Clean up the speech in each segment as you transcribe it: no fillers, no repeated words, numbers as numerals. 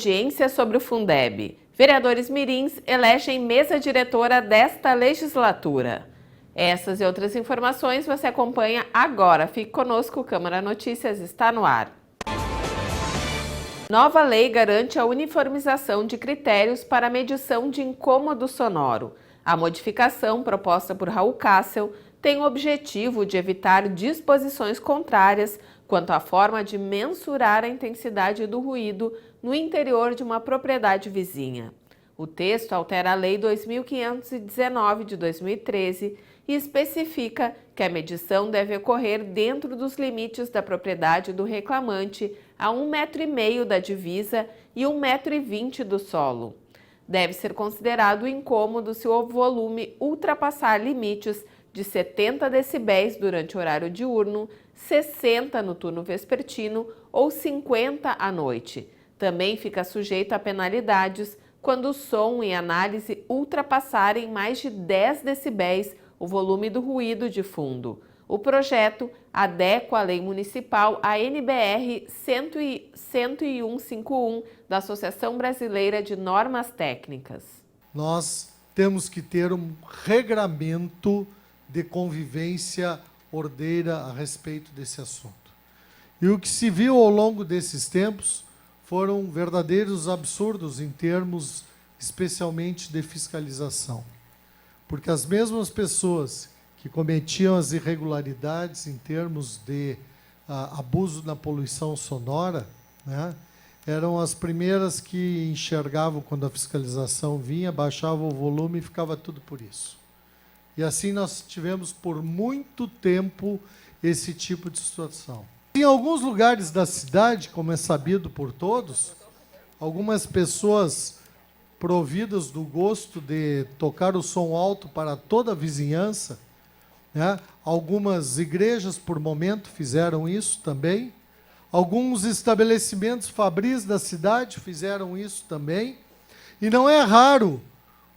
audiência sobre o Fundeb. Vereadores mirins elegem mesa diretora desta legislatura. Essas e outras informações você acompanha agora. Fique conosco, o Câmara Notícias está no ar. Nova lei garante a uniformização de critérios para a medição de incômodo sonoro. A modificação proposta por Raul Kassel tem o objetivo de evitar disposições contrárias quanto à forma de mensurar a intensidade do ruído no interior de uma propriedade vizinha. O texto altera a Lei 2519 de 2013 e especifica que a medição deve ocorrer dentro dos limites da propriedade do reclamante a 1,5 m da divisa e 1,20 m do solo. Deve ser considerado incômodo se o volume ultrapassar limites de 70 decibéis durante o horário diurno, 60 no turno vespertino ou 50 à noite. Também fica sujeito a penalidades quando o som e análise ultrapassarem mais de 10 decibéis o volume do ruído de fundo. O projeto adequa a lei municipal à NBR 10151 da Associação Brasileira de Normas Técnicas. Nós temos que ter um regramento de convivência ordeira a respeito desse assunto. E o que se viu ao longo desses tempos foram verdadeiros absurdos em termos, especialmente, de fiscalização. Porque as mesmas pessoas que cometiam as irregularidades em termos de abuso na poluição sonora, né, eram as primeiras que enxergavam quando a fiscalização vinha, baixavam o volume e ficava tudo por isso. E assim nós tivemos por muito tempo esse tipo de situação. Em alguns lugares da cidade, como é sabido por todos, algumas pessoas providas do gosto de tocar o som alto para toda a vizinhança, né? Algumas igrejas, por momento, fizeram isso também. Alguns estabelecimentos fabris da cidade fizeram isso também. E não é raro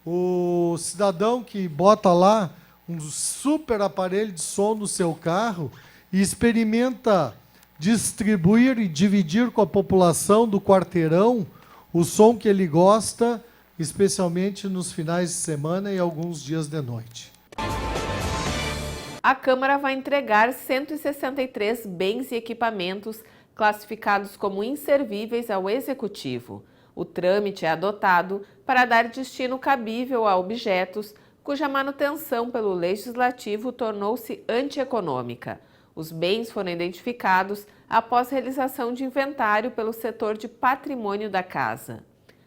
o cidadão que bota lá um super aparelho de som no seu carro e experimenta distribuir e dividir com a população do quarteirão o som que ele gosta, especialmente nos finais de semana e alguns dias de noite. A Câmara vai entregar 163 bens e equipamentos classificados como inservíveis ao Executivo. O trâmite é adotado para dar destino cabível a objetos cuja manutenção pelo Legislativo tornou-se antieconômica. Os bens foram identificados após realização de inventário pelo setor de patrimônio da Casa.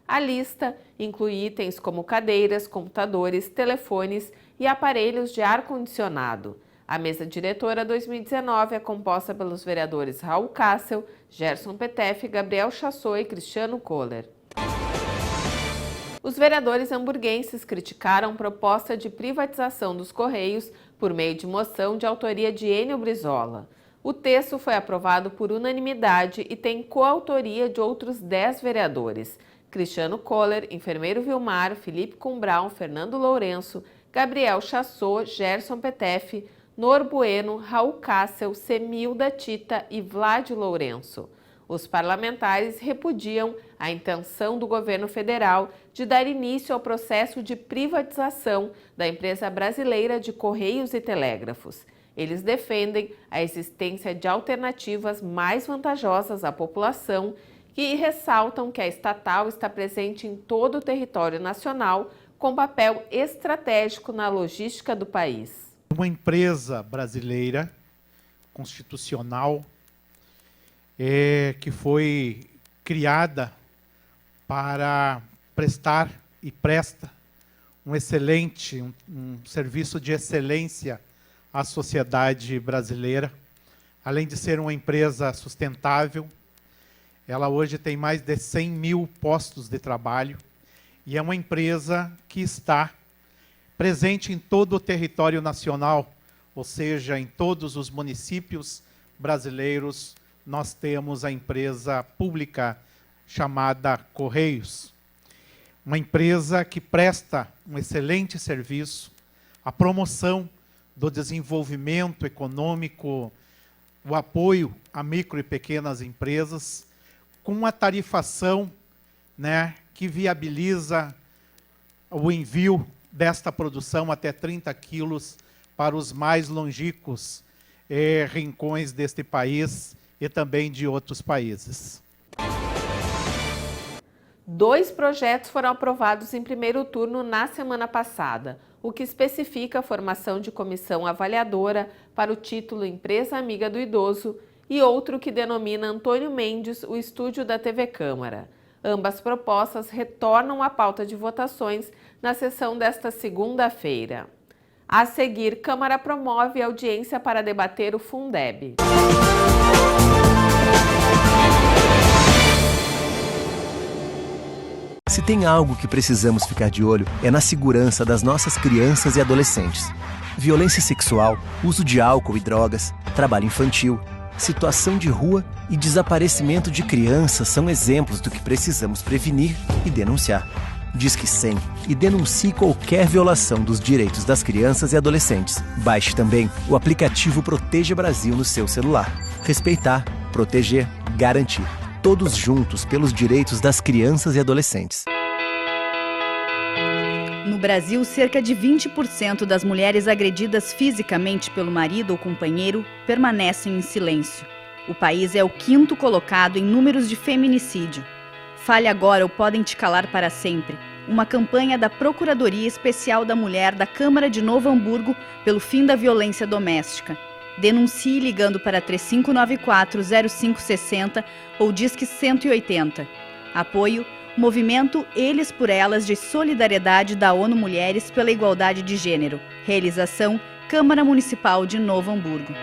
A lista inclui itens como cadeiras, computadores, telefones e aparelhos de ar-condicionado. A mesa diretora 2019 é composta pelos vereadores Raul Kassel, Gerson Petef, Gabriel Chassot e Cristiano Kohler. Os vereadores hamburguenses criticaram proposta de privatização dos Correios por meio de moção de autoria de Enio Brizola. O texto foi aprovado por unanimidade e tem coautoria de outros 10 vereadores: Cristiano Kohler, Enfermeiro Vilmar, Felipe Cumbrão, Fernando Lourenço, Gabriel Chassot, Gerson Petef, Nor Bueno, Raul Kassel, Semilda Tita e Vlad Lourenço. Os parlamentares repudiam a intenção do governo federal de dar início ao processo de privatização da empresa brasileira de Correios e Telégrafos. Eles defendem a existência de alternativas mais vantajosas à população e ressaltam que a estatal está presente em todo o território nacional com papel estratégico na logística do país. Uma empresa brasileira constitucional que foi criada para prestar e presta um serviço de excelência à sociedade brasileira. Além de ser uma empresa sustentável, ela hoje tem mais de 100 mil postos de trabalho e é uma empresa que está presente em todo o território nacional, ou seja, em todos os municípios brasileiros. Nós temos a empresa pública chamada Correios, uma empresa que presta um excelente serviço, a promoção do desenvolvimento econômico, o apoio a micro e pequenas empresas, com uma tarifação né, que viabiliza o envio desta produção até 30 quilos para os mais longínquos rincões deste país e também de outros países. 2 projetos foram aprovados em primeiro turno na semana passada, o que especifica a formação de comissão avaliadora para o título Empresa Amiga do Idoso e outro que denomina Antônio Mendes, o estúdio da TV Câmara. Ambas propostas retornam à pauta de votações na sessão desta segunda-feira. A seguir, Câmara promove audiência para debater o Fundeb. Se tem algo que precisamos ficar de olho, é na segurança das nossas crianças e adolescentes. Violência sexual, uso de álcool e drogas, trabalho infantil, situação de rua e desaparecimento de crianças são exemplos do que precisamos prevenir e denunciar. Disque 100 e denuncie qualquer violação dos direitos das crianças e adolescentes. Baixe também o aplicativo Proteja Brasil no seu celular. Respeitar, proteger, garantir. Todos juntos pelos direitos das crianças e adolescentes. No Brasil, cerca de 20% das mulheres agredidas fisicamente pelo marido ou companheiro permanecem em silêncio. O país é o 5º colocado em números de feminicídio. Fale agora ou podem te calar para sempre. Uma campanha da Procuradoria Especial da Mulher da Câmara de Novo Hamburgo pelo fim da violência doméstica. Denuncie ligando para 3594-0560 ou Disque 180. Apoio Movimento Eles por Elas de Solidariedade da ONU Mulheres pela Igualdade de Gênero. Realização Câmara Municipal de Novo Hamburgo.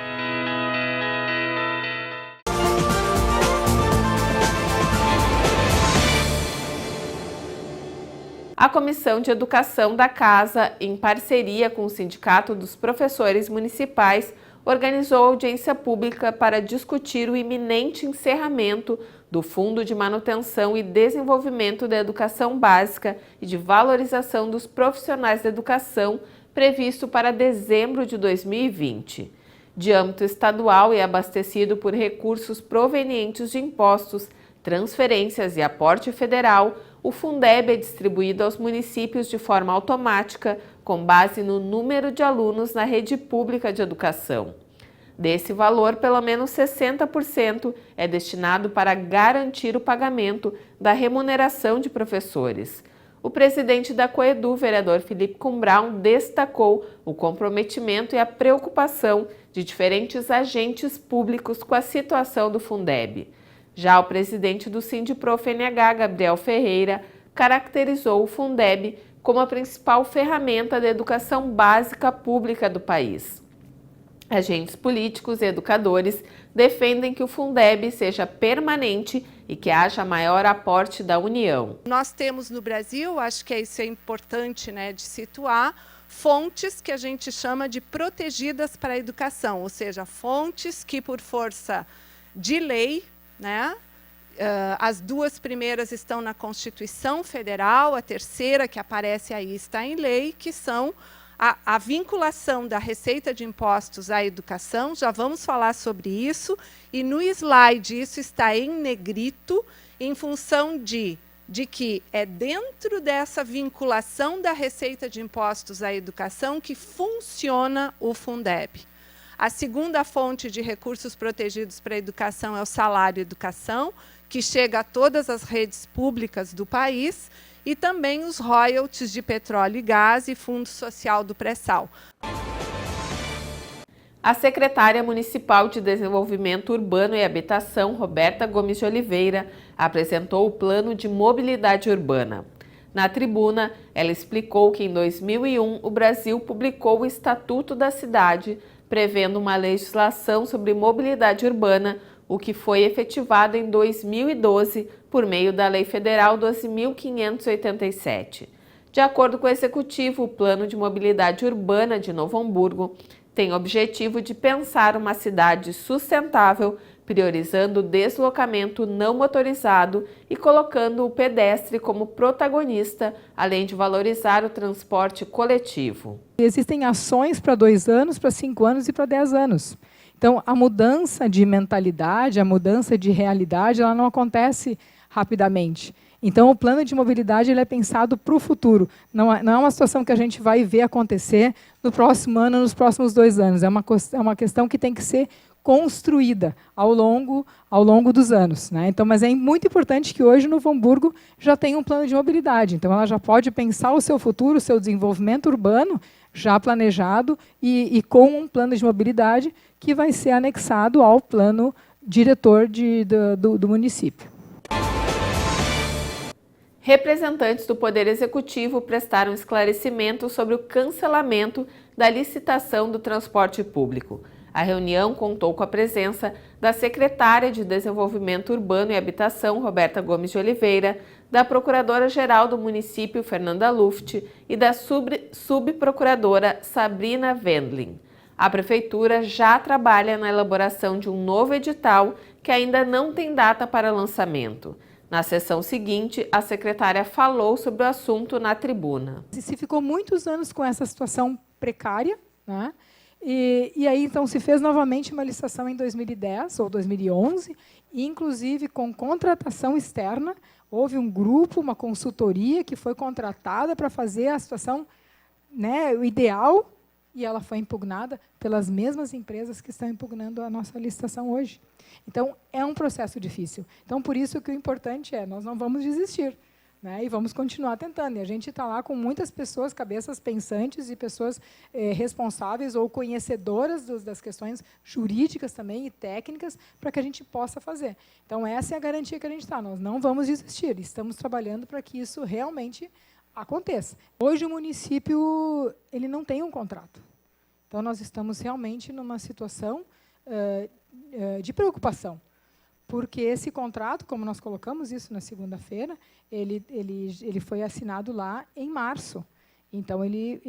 A Comissão de Educação da Casa, em parceria com o Sindicato dos Professores Municipais, organizou audiência pública para discutir o iminente encerramento do Fundo de Manutenção e Desenvolvimento da Educação Básica e de Valorização dos Profissionais da Educação, previsto para dezembro de 2020. De âmbito estadual e abastecido por recursos provenientes de impostos, transferências e aporte federal, o Fundeb é distribuído aos municípios de forma automática, com base no número de alunos na rede pública de educação. Desse valor, pelo menos 60% é destinado para garantir o pagamento da remuneração de professores. O presidente da Coedu, vereador Felipe Cumbraun, destacou o comprometimento e a preocupação de diferentes agentes públicos com a situação do Fundeb. Já o presidente do Sindiprof-NH, Gabriel Ferreira, caracterizou o Fundeb como a principal ferramenta da educação básica pública do país. Agentes políticos e educadores defendem que o Fundeb seja permanente e que haja maior aporte da União. Nós temos no Brasil, acho que isso é importante, né, de situar, fontes que a gente chama de protegidas para a educação, ou seja, fontes que por força de lei, né, as 2 primeiras estão na Constituição Federal, a terceira que aparece aí está em lei, que são a vinculação da receita de impostos à educação. Já vamos falar sobre isso, e no slide isso está em negrito, em função de que é dentro dessa vinculação da receita de impostos à educação que funciona o Fundeb. A segunda fonte de recursos protegidos para a educação é o salário educação, que chega a todas as redes públicas do país, e também os royalties de petróleo e gás e fundo social do pré-sal. A secretária municipal de Desenvolvimento Urbano e Habitação, Roberta Gomes de Oliveira, apresentou o Plano de Mobilidade Urbana. Na tribuna, ela explicou que em 2001 o Brasil publicou o Estatuto da Cidade, prevendo uma legislação sobre mobilidade urbana, o que foi efetivado em 2012 por meio da Lei Federal 12.587. De acordo com o Executivo, o Plano de Mobilidade Urbana de Novo Hamburgo tem o objetivo de pensar uma cidade sustentável, priorizando o deslocamento não motorizado e colocando o pedestre como protagonista, além de valorizar o transporte coletivo. Existem ações para 2 anos, para 5 anos e para 10 anos. Então, a mudança de mentalidade, a mudança de realidade, ela não acontece rapidamente. Então, o plano de mobilidade ele é pensado para o futuro. Não é uma situação que a gente vai ver acontecer no próximo ano, nos próximos 2 anos. É uma questão que tem que ser construída ao longo dos anos, né? Então, mas é muito importante que hoje Novo Hamburgo já tenha um plano de mobilidade. Então, ela já pode pensar o seu futuro, o seu desenvolvimento urbano já planejado e com um plano de mobilidade que vai ser anexado ao plano diretor do município. Representantes do Poder Executivo prestaram esclarecimentos sobre o cancelamento da licitação do transporte público. A reunião contou com a presença da secretária de Desenvolvimento Urbano e Habitação, Roberta Gomes de Oliveira, da Procuradora-Geral do município, Fernanda Luft, e da subprocuradora Sabrina Wendling. A Prefeitura já trabalha na elaboração de um novo edital que ainda não tem data para lançamento. Na sessão seguinte, a secretária falou sobre o assunto na tribuna. Se ficou muitos anos com essa situação precária, né? E aí, então, se fez novamente uma licitação em 2010 ou 2011, inclusive com contratação externa. Houve um grupo, uma consultoria que foi contratada para fazer a situação, né, o ideal, e ela foi impugnada pelas mesmas empresas que estão impugnando a nossa licitação hoje. Então, é um processo difícil. Então, por isso que o importante é, nós não vamos desistir. Né, e vamos continuar tentando. E a gente está lá com muitas pessoas, cabeças pensantes e pessoas responsáveis ou conhecedoras das questões jurídicas também e técnicas para que a gente possa fazer. Então, essa é a garantia que a gente está. Nós não vamos desistir. Estamos trabalhando para que isso realmente aconteça. Hoje, o município ele não tem um contrato. Então, nós estamos realmente numa situação de preocupação. Porque esse contrato, como nós colocamos isso na segunda-feira, ele foi assinado lá em março. Então, ele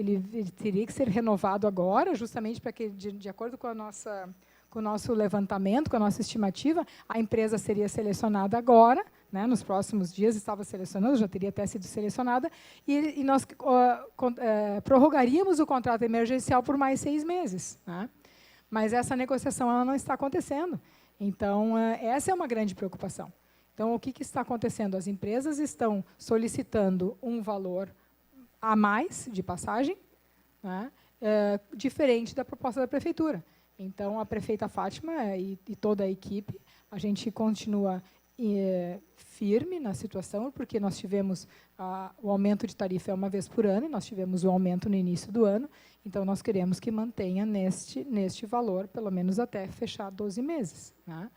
teria que ser renovado agora, justamente para que, de acordo com o nosso levantamento, com a nossa estimativa, a empresa seria selecionada agora, né, nos próximos dias estava selecionando, já teria até sido selecionada, e nós prorrogaríamos o contrato emergencial por mais 6 meses. Né? Mas essa negociação ela não está acontecendo. Então, essa é uma grande preocupação. Então, o que está acontecendo? As empresas estão solicitando um valor a mais de passagem, né, diferente da proposta da Prefeitura. Então, a prefeita Fátima e toda a equipe, a gente continua firme na situação, porque nós tivemos o aumento de tarifa uma vez por ano, e nós tivemos o aumento no início do ano, então nós queremos que mantenha neste valor, pelo menos até fechar 12 meses. Né?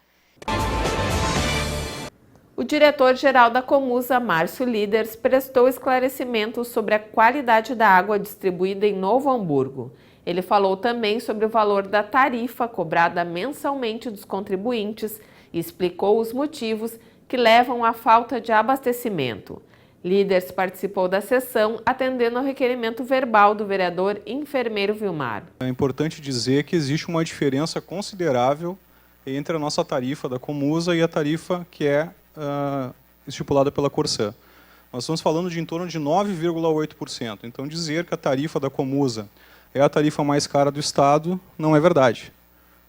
O diretor-geral da Comusa, Márcio Líderes, prestou esclarecimentos sobre a qualidade da água distribuída em Novo Hamburgo. Ele falou também sobre o valor da tarifa cobrada mensalmente dos contribuintes e explicou os motivos que levam à falta de abastecimento. Líderes participou da sessão, atendendo ao requerimento verbal do vereador Enfermeiro Vilmar. É importante dizer que existe uma diferença considerável entre a nossa tarifa da Comusa e a tarifa que é estipulada pela Corsã. Nós estamos falando de em torno de 9,8%. Então, dizer que a tarifa da Comusa é a tarifa mais cara do Estado não é verdade.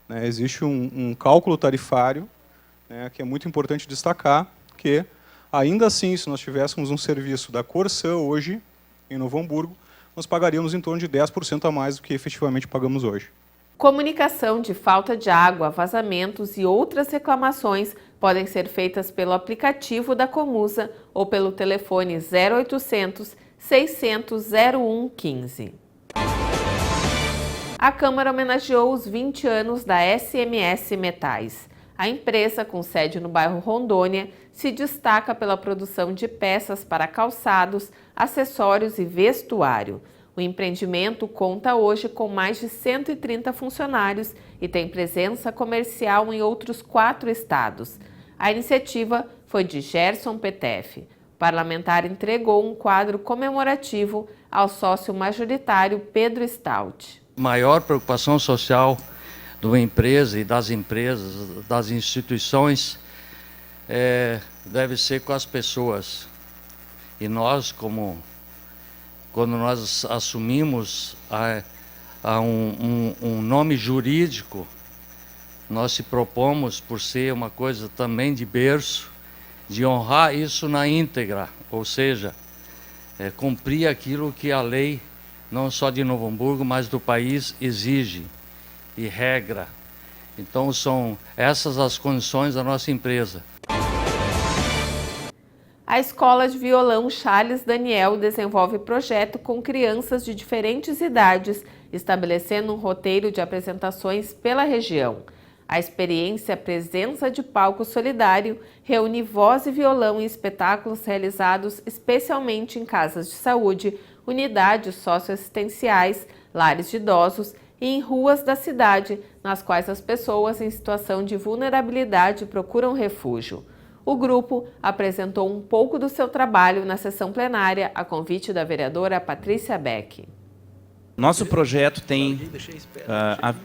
Né? Existe um cálculo tarifário, né, que é muito importante destacar, que, ainda assim, se nós tivéssemos um serviço da Corsã hoje, em Novo Hamburgo, nós pagaríamos em torno de 10% a mais do que efetivamente pagamos hoje. Comunicação de falta de água, vazamentos e outras reclamações podem ser feitas pelo aplicativo da Comusa ou pelo telefone 0800 600 0115. A Câmara homenageou os 20 anos da SMS Metais. A empresa, com sede no bairro Rondônia, se destaca pela produção de peças para calçados, acessórios e vestuário. O empreendimento conta hoje com mais de 130 funcionários e tem presença comercial em outros 4 estados. A iniciativa foi de Gerson Petef. O parlamentar entregou um quadro comemorativo ao sócio majoritário Pedro Stout. Maior preocupação social de uma empresa e das empresas, das instituições, deve ser com as pessoas. E nós, quando nós assumimos um nome jurídico, nós se propomos, por ser uma coisa também de berço, de honrar isso na íntegra, ou seja, cumprir aquilo que a lei, não só de Novo Hamburgo, mas do país, exige e regra. Então são essas as condições da nossa empresa. A Escola de Violão Charles Daniel desenvolve projeto com crianças de diferentes idades, estabelecendo um roteiro de apresentações pela região. A experiência Presença de Palco Solidário reúne voz e violão em espetáculos realizados especialmente em casas de saúde, unidades socioassistenciais, lares de idosos e em ruas da cidade, nas quais as pessoas em situação de vulnerabilidade procuram refúgio. O grupo apresentou um pouco do seu trabalho na sessão plenária a convite da vereadora Patrícia Beck. Nosso projeto tem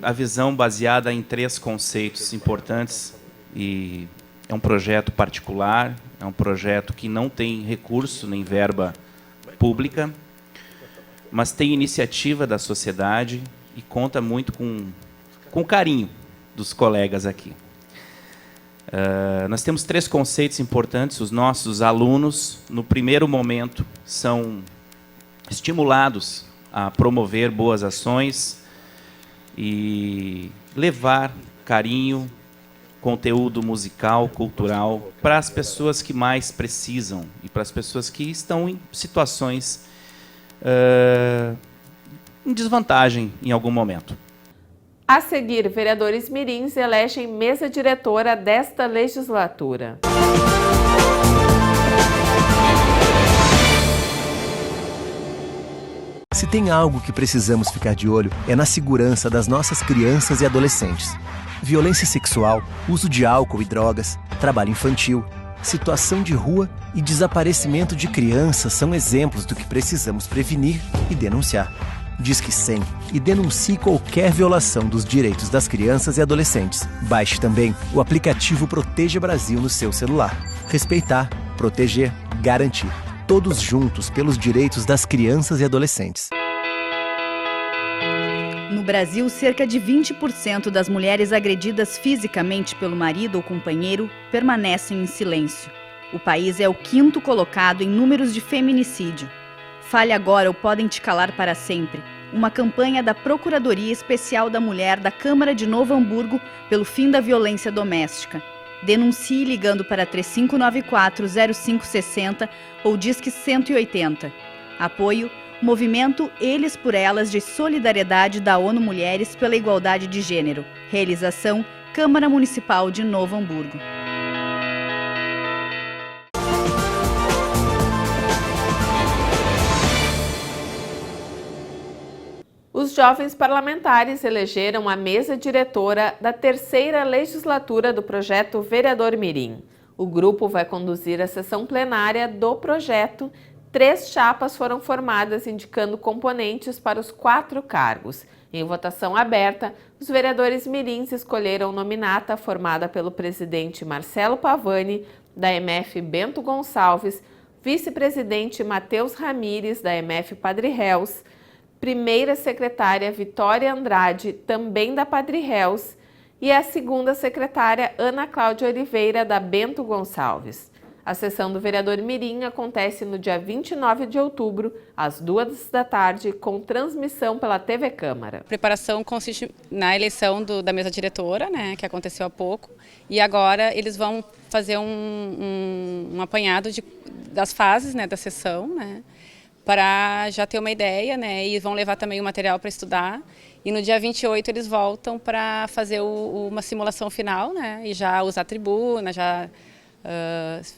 a visão baseada em 3 conceitos importantes e é um projeto particular, é um projeto que não tem recurso nem verba pública, mas tem iniciativa da sociedade e conta muito com o carinho dos colegas aqui. Nós temos 3 conceitos importantes. Os nossos alunos, no primeiro momento, são estimulados a promover boas ações e levar carinho, conteúdo musical, cultural, para as pessoas que mais precisam e para as pessoas que estão em situações em desvantagem em algum momento. A seguir, vereadores mirins elegem mesa diretora desta legislatura. Se tem algo que precisamos ficar de olho, é na segurança das nossas crianças e adolescentes. Violência sexual, uso de álcool e drogas, trabalho infantil, situação de rua e desaparecimento de crianças são exemplos do que precisamos prevenir e denunciar. Disque 100 e denuncie qualquer violação dos direitos das crianças e adolescentes. Baixe também o aplicativo Proteja Brasil no seu celular. Respeitar, proteger, garantir. Todos juntos pelos direitos das crianças e adolescentes. No Brasil, cerca de 20% das mulheres agredidas fisicamente pelo marido ou companheiro permanecem em silêncio. O país é o 5º colocado em números de feminicídio. Fale agora ou podem te calar para sempre. Uma campanha da Procuradoria Especial da Mulher da Câmara de Novo Hamburgo pelo fim da violência doméstica. Denuncie ligando para 3594-0560 ou Disque 180. Apoio Movimento Eles por Elas de Solidariedade da ONU Mulheres pela Igualdade de Gênero. Realização Câmara Municipal de Novo Hamburgo. Os jovens parlamentares elegeram a mesa diretora da 3ª legislatura do projeto Vereador Mirim. O grupo vai conduzir a sessão plenária do projeto. 3 chapas foram formadas indicando componentes para os 4 cargos. Em votação aberta, os vereadores mirins escolheram nominata formada pelo presidente Marcelo Pavani, da MF Bento Gonçalves, vice-presidente Matheus Ramires, da MF Padre Réus, primeira secretária Vitória Andrade, também da Padre Réus, e a segunda secretária Ana Cláudia Oliveira, da Bento Gonçalves. A sessão do vereador Mirim acontece no dia 29 de outubro, às 2 da tarde, com transmissão pela TV Câmara. A preparação consiste na eleição da mesa diretora, né, que aconteceu há pouco, e agora eles vão fazer um apanhado das fases, né, da sessão, né, para já ter uma ideia, né, e vão levar também o material para estudar. E no dia 28 eles voltam para fazer uma simulação final, né, e já usar a tribuna, já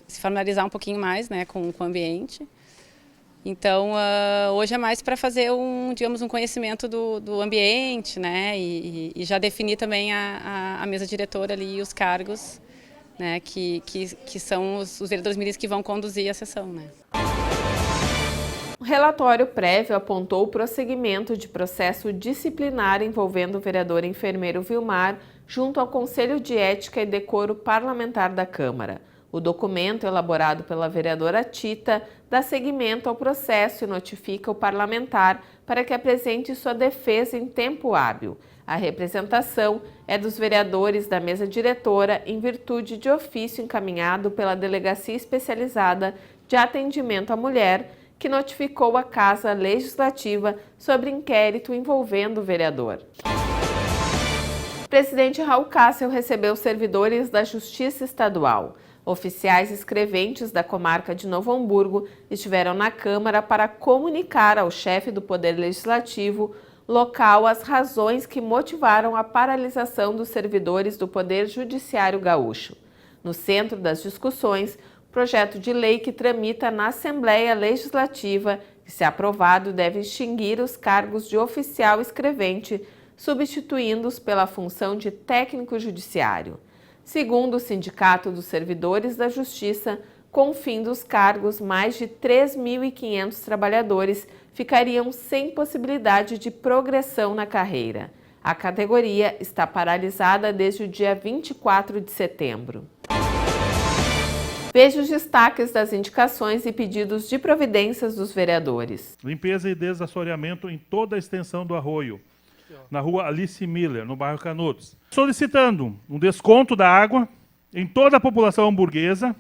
se familiarizar um pouquinho mais, né, com o ambiente. Então, hoje é mais para fazer digamos, um conhecimento do ambiente, né, e já definir também a mesa diretora ali e os cargos, né, que são os vereadores mirins que vão conduzir a sessão, né. O relatório prévio apontou o prosseguimento de processo disciplinar envolvendo o vereador enfermeiro Vilmar junto ao Conselho de Ética e Decoro Parlamentar da Câmara. O documento, elaborado pela vereadora Tita, dá seguimento ao processo e notifica o parlamentar para que apresente sua defesa em tempo hábil. A representação é dos vereadores da mesa diretora em virtude de ofício encaminhado pela Delegacia Especializada de Atendimento à Mulher, que notificou a Casa Legislativa sobre inquérito envolvendo o vereador. O presidente Raul Cássio recebeu servidores da Justiça Estadual. Oficiais escreventes da comarca de Novo Hamburgo estiveram na Câmara para comunicar ao chefe do Poder Legislativo local as razões que motivaram a paralisação dos servidores do Poder Judiciário Gaúcho. No centro das discussões, projeto de lei que tramita na Assembleia Legislativa, que, se aprovado, deve extinguir os cargos de oficial escrevente, substituindo-os pela função de técnico judiciário. Segundo o Sindicato dos Servidores da Justiça, com o fim dos cargos, mais de 3.500 trabalhadores ficariam sem possibilidade de progressão na carreira. A categoria está paralisada desde o dia 24 de setembro. Veja os destaques das indicações e pedidos de providências dos vereadores. Limpeza e desassoreamento em toda a extensão do arroio, na rua Alice Miller, no bairro Canudos. Solicitando um desconto da água em toda a população hamburguesa,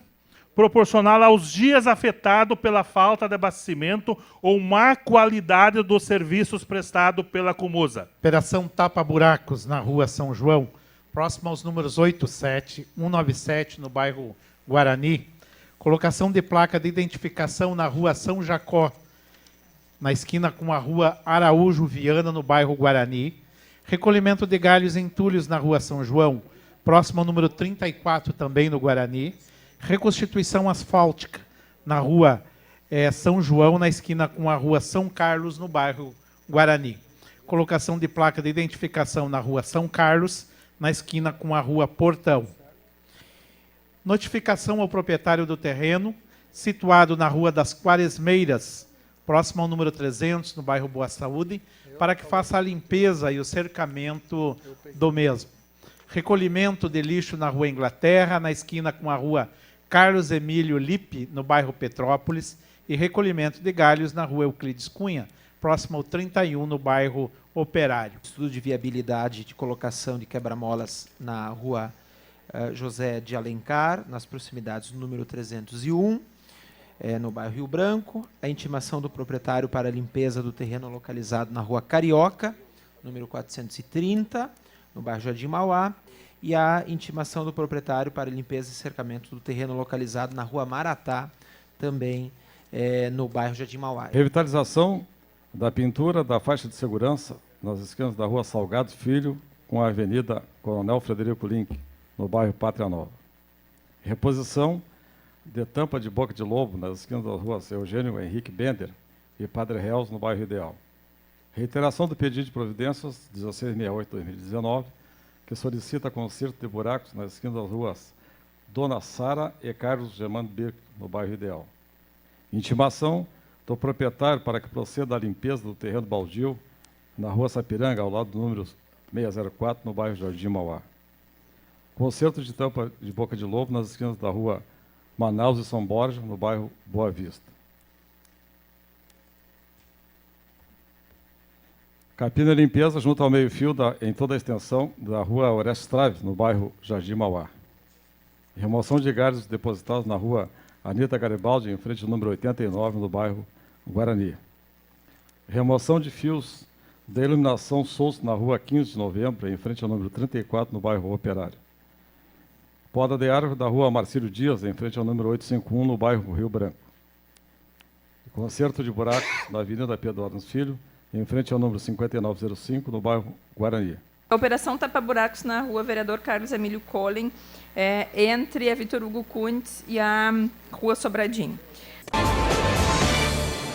proporcional aos dias afetados pela falta de abastecimento ou má qualidade dos serviços prestados pela Comusa. Operação Tapa Buracos na rua São João, próximo aos números 87, 197, no bairro Guarani. Colocação de placa de identificação na rua São Jacó, na esquina com a rua Araújo Viana, no bairro Guarani. Recolhimento de galhos e entulhos na rua São João, próximo ao número 34, também no Guarani. Reconstituição asfáltica na rua São João, na esquina com a rua São Carlos, no bairro Guarani. Colocação de placa de identificação na rua São Carlos, na esquina com a rua Portão. Notificação ao proprietário do terreno, situado na rua das Quaresmeiras, próximo ao número 300, no bairro Boa Saúde, para que faça a limpeza e o cercamento do mesmo. Recolhimento de lixo na rua Inglaterra, na esquina com a rua Carlos Emílio Lippe, no bairro Petrópolis, e recolhimento de galhos na rua Euclides Cunha, próximo ao 31, no bairro Operário. Estudo de viabilidade de colocação de quebra-molas na rua José de Alencar, nas proximidades do número 301, no bairro Rio Branco. A intimação do proprietário para a limpeza do terreno localizado na rua Carioca, número 430, no bairro Jardim Mauá. E a intimação do proprietário para limpeza e cercamento do terreno localizado na rua Maratá, também no bairro Jardim Mauá. Revitalização da pintura da faixa de segurança nas esquinas da rua Salgado Filho com a avenida Coronel Frederico Link, no bairro Pátria Nova. Reposição de tampa de boca de lobo nas esquinas das ruas Eugênio Henrique Bender e Padre Reus, no bairro Ideal. Reiteração do pedido de providências 1668/2019, que solicita conserto de buracos nas esquinas das ruas Dona Sara e Carlos Germano Birk, no bairro Ideal. Intimação do proprietário para que proceda a limpeza do terreno baldio na rua Sapiranga, ao lado do número 604, no bairro Jardim Mauá. Conserto de tampa de boca de lobo nas esquinas da rua Manaus e São Borja, no bairro Boa Vista. Capina e limpeza junto ao meio-fio em toda a extensão da rua Orestes Traves, no bairro Jardim Mauá. Remoção de galhos depositados na rua Anita Garibaldi, em frente ao número 89, no bairro Guarani. Remoção de fios da iluminação soltos na rua 15 de novembro, em frente ao número 34, no bairro Operário. Poda de árvore da rua Marcílio Dias, em frente ao número 851, no bairro Rio Branco. Conserto de buracos na Avenida Pedro Adams Filho, em frente ao número 5905, no bairro Guarani. A operação Tapa Buracos na rua Vereador Carlos Emílio Collen, entre a Vitor Hugo Kuntz e a rua Sobradinho.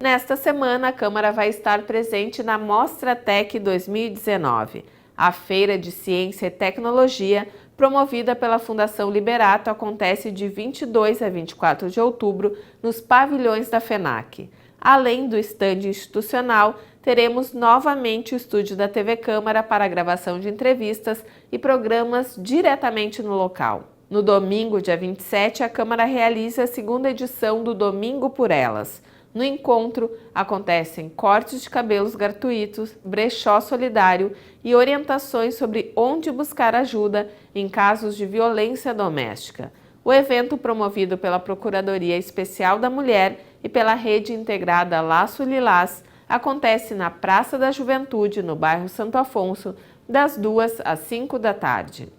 Nesta semana, a Câmara vai estar presente na Mostra Tec 2019. A Feira de Ciência e Tecnologia, promovida pela Fundação Liberato, acontece de 22 a 24 de outubro nos pavilhões da FENAC. Além do estande institucional, teremos novamente o estúdio da TV Câmara para a gravação de entrevistas e programas diretamente no local. No domingo, dia 27, a Câmara realiza a segunda edição do Domingo por Elas. No encontro, acontecem cortes de cabelos gratuitos, brechó solidário e orientações sobre onde buscar ajuda em casos de violência doméstica. O evento, promovido pela Procuradoria Especial da Mulher e pela Rede Integrada Laço Lilás, acontece na Praça da Juventude, no bairro Santo Afonso, das 2 às 5 da tarde.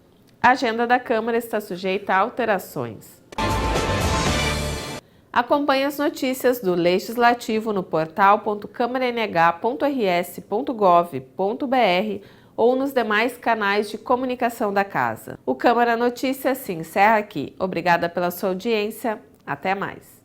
A agenda da Câmara está sujeita a alterações. Acompanhe as notícias do Legislativo no portal.câmaranh.rs.gov.br ou nos demais canais de comunicação da Casa. O Câmara Notícias se encerra aqui. Obrigada pela sua audiência. Até mais.